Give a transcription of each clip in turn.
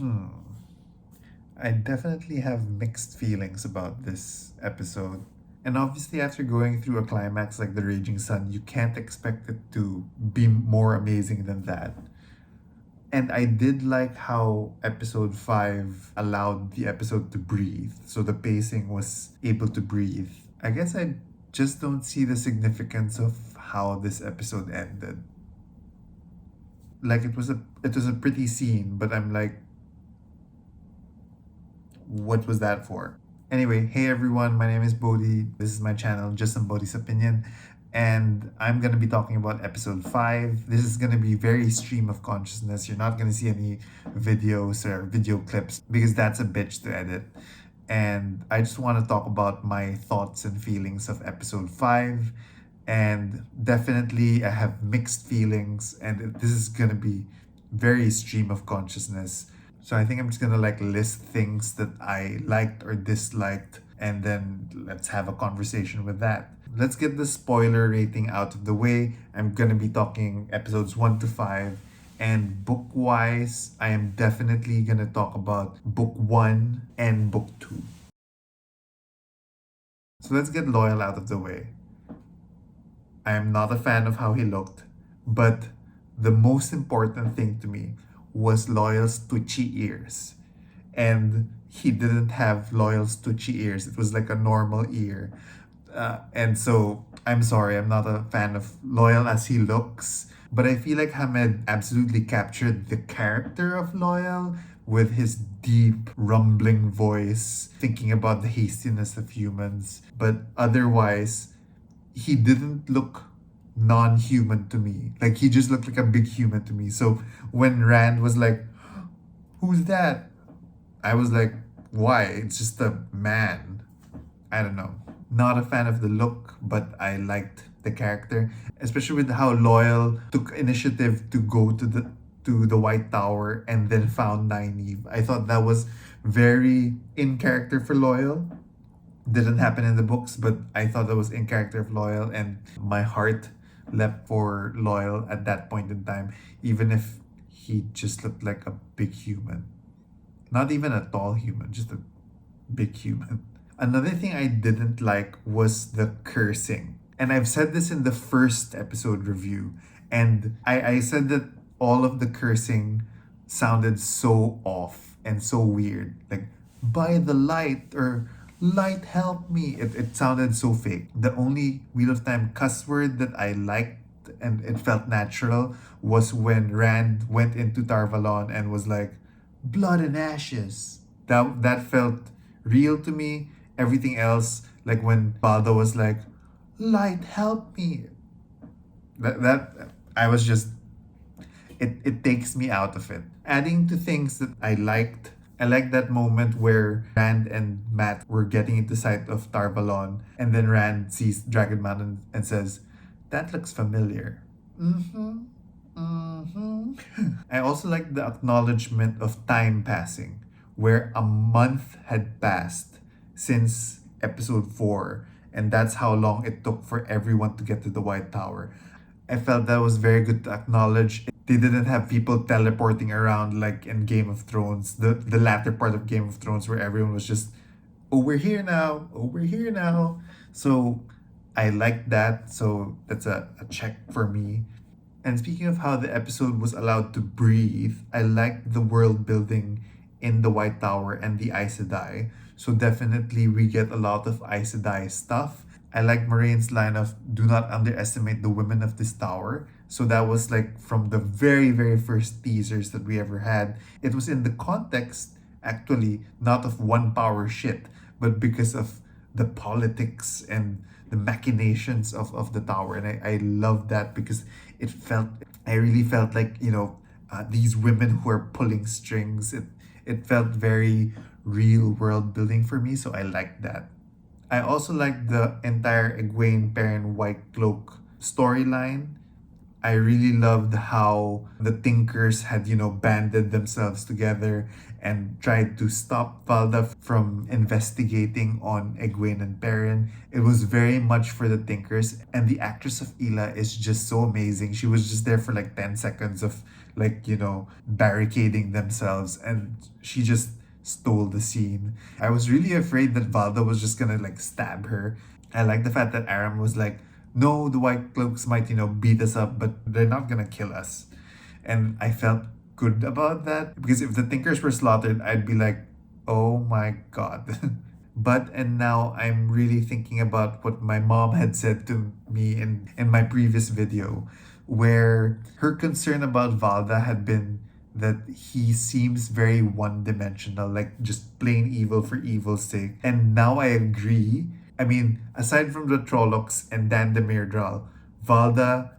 Hmm. I definitely have mixed feelings about this episode. And obviously, after going through a climax like The Raging Sun, you can't expect it to be more amazing than that. And I did like how episode 5 allowed the episode to breathe. So the pacing was able to breathe. I guess I just don't see the significance of how this episode ended. Like it was a pretty scene, but I'm like, what was that for? Anyway, hey everyone, my name is Bodhi. This is my channel, Just Somebody's Opinion, and I'm gonna be talking about episode 5. This is gonna be very stream of consciousness. You're not gonna see any videos or video clips because that's a bitch to edit. And I just want to talk about my thoughts and feelings of episode 5. And definitely, I have mixed feelings, and this is gonna be very stream of consciousness. So I think I'm just gonna like list things that I liked or disliked, and then let's have a conversation with that. Let's get the spoiler rating out of the way. I'm gonna be talking episodes 1 to 5, and book wise, I am definitely gonna talk about book 1 and book 2. So let's get Loyal out of the way. I am not a fan of how he looked, but the most important thing to me was Loyal's twitchy ears. And he didn't have Loyal's twitchy ears, it was like a normal ear. And so I'm sorry, I'm not a fan of Loyal as he looks, but I feel like Hamed absolutely captured the character of Loyal with his deep, rumbling voice, thinking about the hastiness of humans. But otherwise, he didn't look non-human to me. Like he just looked like a big human to me. So when Rand was like, "Who's that?" I was like, "Why? It's just a man." I don't know. Not a fan of the look, but I liked the character, especially with how Loyal took initiative to go to the White Tower and then found Nynaeve. I thought that was very in character for Loyal. Didn't happen in the books, but I thought that was in character of Loyal, and my heart leapt for Loyal at that point in time, even if he just looked like a big human. Not even a tall human, just a big human. Another thing I didn't like was the cursing. And I've said this in the first episode review, and I said that all of the cursing sounded so off and so weird. Like, by the light, or light help me. It sounded so fake. The only Wheel of Time cuss word that I liked and it felt natural was when Rand went into Tarvalon and was like, blood and ashes. That felt real to me. Everything else, like when Baldo was like, light help me. That I was just, it takes me out of it. Adding to things that I liked, I like that moment where Rand and Matt were getting into sight of Tarvalon, and then Rand sees Dragon Mountain and says, "That looks familiar." Mm-hmm. Mm-hmm. I also like the acknowledgement of time passing, where a month had passed since episode 4, and that's how long it took for everyone to get to the White Tower. I felt that was very good to acknowledge. They didn't have people teleporting around like in Game of Thrones, the latter part of Game of Thrones, where everyone was just, oh, we're here now, oh, we're here now. So I liked that. So that's a check for me. And speaking of how the episode was allowed to breathe, I liked the world building in the White Tower and the Aes Sedai. So definitely we get a lot of Aes Sedai stuff. I like Moraine's line of "Do not underestimate the women of this tower." So that was like from the very, very first teasers that we ever had. It was in the context, actually, not of one power shit, but because of the politics and the machinations of the tower. And I love that because I really felt like, these women who are pulling strings. It felt very real world building for me. So I liked that. I also like the entire Egwene Perrin White Cloak storyline. I really loved how the Tinkers had, banded themselves together and tried to stop Valda from investigating on Egwene and Perrin. It was very much for the Tinkers, and the actress of Ila is just so amazing. She was just there for like 10 seconds of like, barricading themselves, and she just stole the scene. I was really afraid that Valda was just gonna like stab her. I like the fact that Aram was like, no, the White Cloaks might, beat us up, but they're not gonna kill us. And I felt good about that because if the Tinkers were slaughtered, I'd be like, oh my god. But and now I'm really thinking about what my mom had said to me in my previous video, where her concern about Valda had been that he seems very one-dimensional, like just plain evil for evil's sake. And now I agree. I mean, aside from the Trollocs and Dan the Myrdral, Valda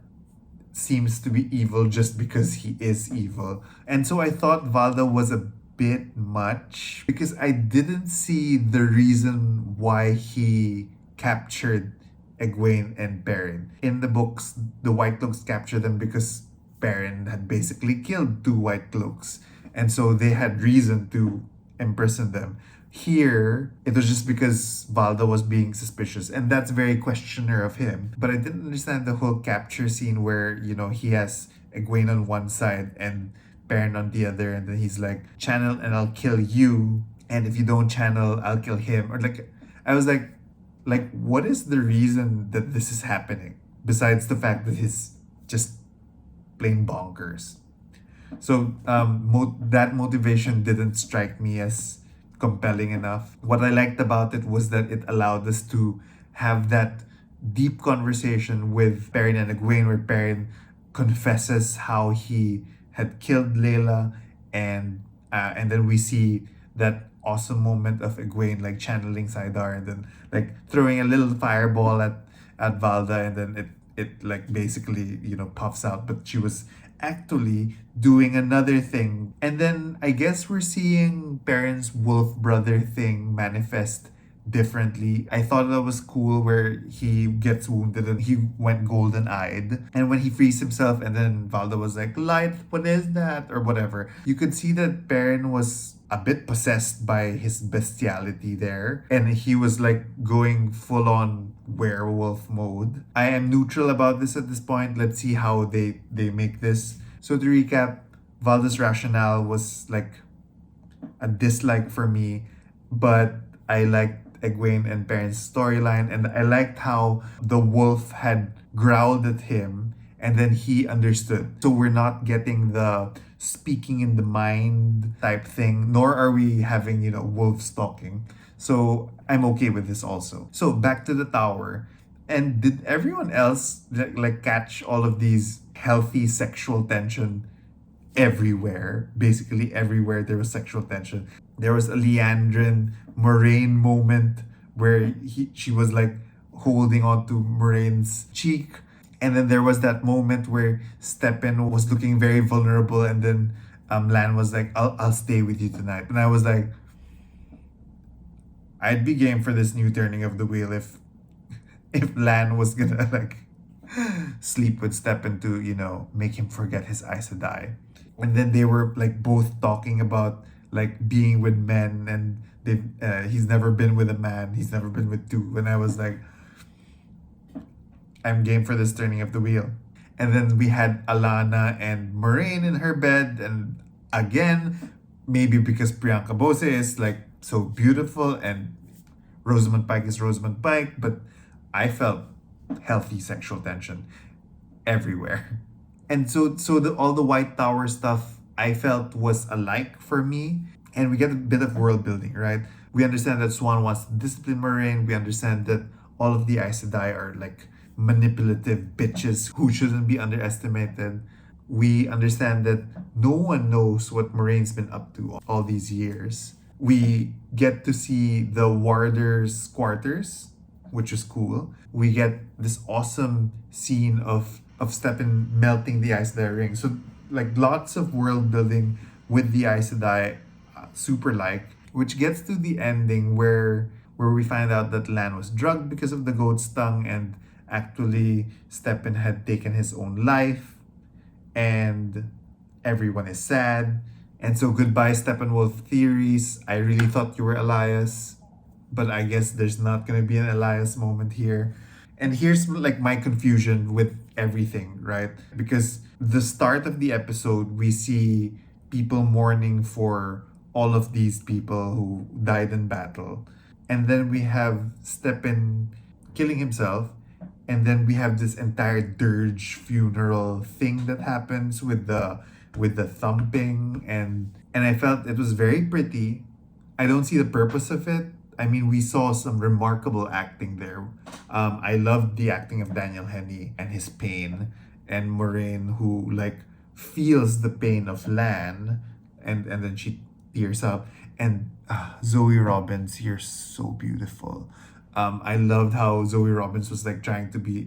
seems to be evil just because he is evil. And so I thought Valda was a bit much because I didn't see the reason why he captured Egwene and Perrin. In the books, the White Cloaks captured them because Perrin had basically killed two White Cloaks. And so they had reason to imprison them. Here, it was just because Valda was being suspicious, and that's very questioner of him. But I didn't understand the whole capture scene where, he has Egwene on one side and Perrin on the other, and then he's like, channel and I'll kill you, and if you don't channel, I'll kill him. Or like, I was like, what is the reason that this is happening? Besides the fact that he's just plain bonkers. So that motivation didn't strike me as compelling enough. What I liked about it was that it allowed us to have that deep conversation with Perrin and Egwene, where Perrin confesses how he had killed Layla, and then we see that awesome moment of Egwene like channeling Saidar and then like throwing a little fireball at Valda, and then it like basically puffs out, but she was actually doing another thing. And then I guess we're seeing Perrin's wolf brother thing manifest differently. I thought that was cool where he gets wounded and he went golden eyed. And when he frees himself, and then Valda was like, light, what is that? Or whatever. You could see that Perrin was a bit possessed by his bestiality there. And he was like going full on werewolf mode. I am neutral about this at this point. Let's see how they make this. So to recap, Valda's rationale was like a dislike for me, but I liked Egwene and Perrin's storyline, and I liked how the wolf had growled at him and then he understood. So we're not getting the speaking in the mind type thing, nor are we having, wolf stalking. So I'm okay with this also. So back to the tower. And did everyone else like catch all of these healthy sexual tension everywhere? Basically everywhere there was sexual tension. There was a Leandrin Moraine moment where she was like holding on to Moraine's cheek. And then there was that moment where Stephen was looking very vulnerable, and then Lan was like, I'll stay with you tonight. And I was like, I'd be game for this new turning of the wheel if Lan was gonna like sleep with Stephen to, make him forget his Aes Sedai. And then they were like both talking about like being with men, and he's never been with a man, he's never been with two. And I was like, I'm game for this turning of the wheel. And then we had Alana and Moraine in her bed, and again, maybe because Priyanka Bose is like so beautiful and Rosamund Pike is Rosamund Pike, but I felt healthy sexual tension everywhere. And so all the White Tower stuff I felt was alike for me. And we get a bit of world building, right? We understand that Swan wants to discipline Moraine. We understand that all of the Aes Sedai are like manipulative bitches who shouldn't be underestimated. We understand that no one knows what Moraine's been up to all these years. We get to see the warders' quarters, which is cool. We get this awesome scene of Stephen melting the Aes Sedai ring. So like lots of world building with the Aes Sedai, super like, which gets to the ending where we find out that Lan was drugged because of the goat's tongue, and actually Stephen had taken his own life, and everyone is sad. And so goodbye Steppenwolf theories. I really thought you were Elias, but I guess there's not gonna be an Elias moment here. And here's like my confusion with everything, right? Because the start of the episode, we see people mourning for all of these people who died in battle. And then we have Stepan killing himself. And then we have this entire dirge funeral thing that happens with the thumping, and I felt it was very pretty. I don't see the purpose of it. I mean, we saw some remarkable acting there. I loved the acting of Daniel Henney and his pain, and Moraine, who like feels the pain of Lan, and then she tears up. And Zoe Robbins, you're so beautiful. I loved how Zoe Robbins was like trying to be,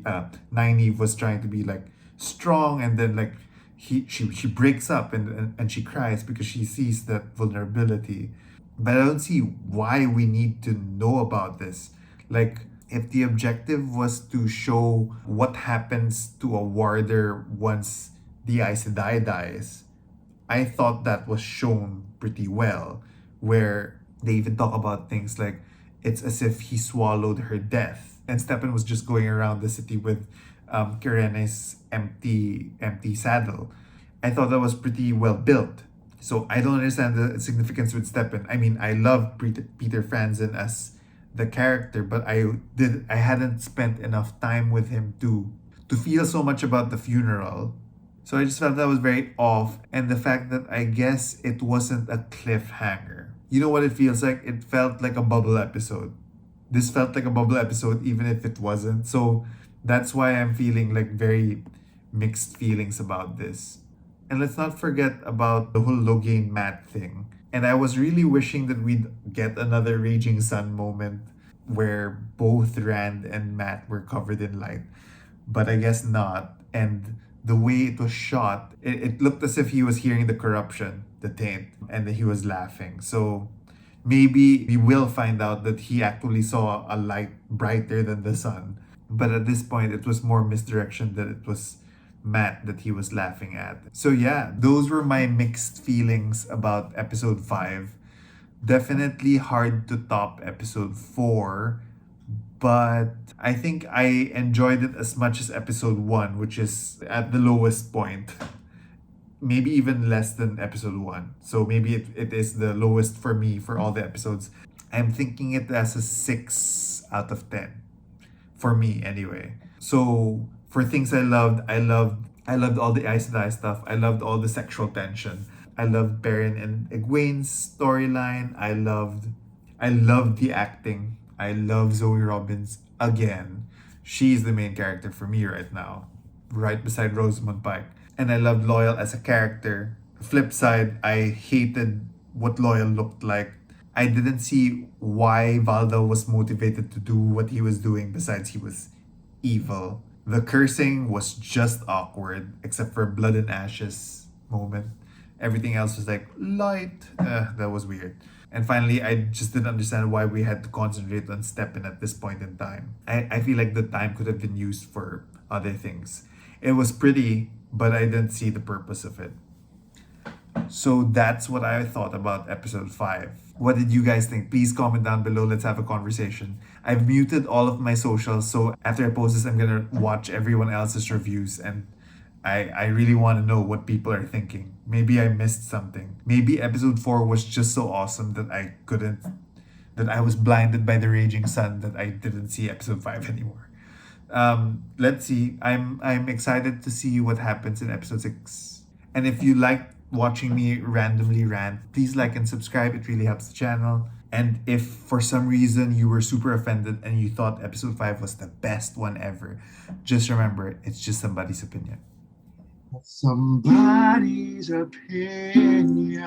Nynaeve was trying to be like strong, and then like she breaks up, and she cries because she sees that vulnerability. But I don't see why we need to know about this. Like, if the objective was to show what happens to a warder once the Aes Sedai dies, I thought that was shown pretty well, where they even talk about things like it's as if he swallowed her death, and Stephen was just going around the city with Kirene's empty saddle. I thought that was pretty well built. So I don't understand the significance with Stephen. I mean, I love Peter Franzen as the character, but I hadn't spent enough time with him to feel so much about the funeral. So I just felt that was very off, and the fact that I guess it wasn't a cliffhanger. You know what it feels like? It felt like a bubble episode. This felt like a bubble episode, even if it wasn't. So that's why I'm feeling like very mixed feelings about this. And let's not forget about the whole Logain Matt thing. And I was really wishing that we'd get another Raging Sun moment where both Rand and Matt were covered in light. But I guess not. And the way it was shot, it looked as if he was hearing the corruption, the taint, and that he was laughing. So maybe we will find out that he actually saw a light brighter than the sun. But at this point, it was more misdirection that it was Matt that he was laughing at. So yeah, those were my mixed feelings about episode 5. Definitely hard to top episode 4, but I think I enjoyed it as much as episode 1, which is at the lowest point. Maybe even less than episode 1. So maybe it is the lowest for me for all the episodes. I'm thinking it as a 6 out of 10 for me anyway. So for things I loved all the Aes Sedai stuff. I loved all the sexual tension. I loved Perrin and Egwene's storyline. I loved the acting. I love Zoe Robbins again. She's the main character for me right now, right beside Rosamund Pike. And I loved Loyal as a character. Flip side, I hated what Loyal looked like. I didn't see why Valda was motivated to do what he was doing, besides he was evil. The cursing was just awkward, except for Blood and Ashes moment. Everything else was like light. That was weird. And finally, I just didn't understand why we had to concentrate on Steppen at this point in time. I feel like the time could have been used for other things. It was pretty, but I didn't see the purpose of it. So that's what I thought about episode 5. What did you guys think? Please comment down below. Let's have a conversation. I've muted all of my socials, so after I post this, I'm gonna watch everyone else's reviews, and I really want to know what people are thinking. Maybe I missed something. Maybe episode 4 was just so awesome that I was blinded by the raging sun that I didn't see episode 5 anymore. Let's see. I'm excited to see what happens in episode 6. And if you like watching me randomly rant, please like and subscribe. It really helps the channel. And if for some reason you were super offended and you thought episode 5 was the best one ever, just remember, it's just somebody's opinion. Somebody's opinion.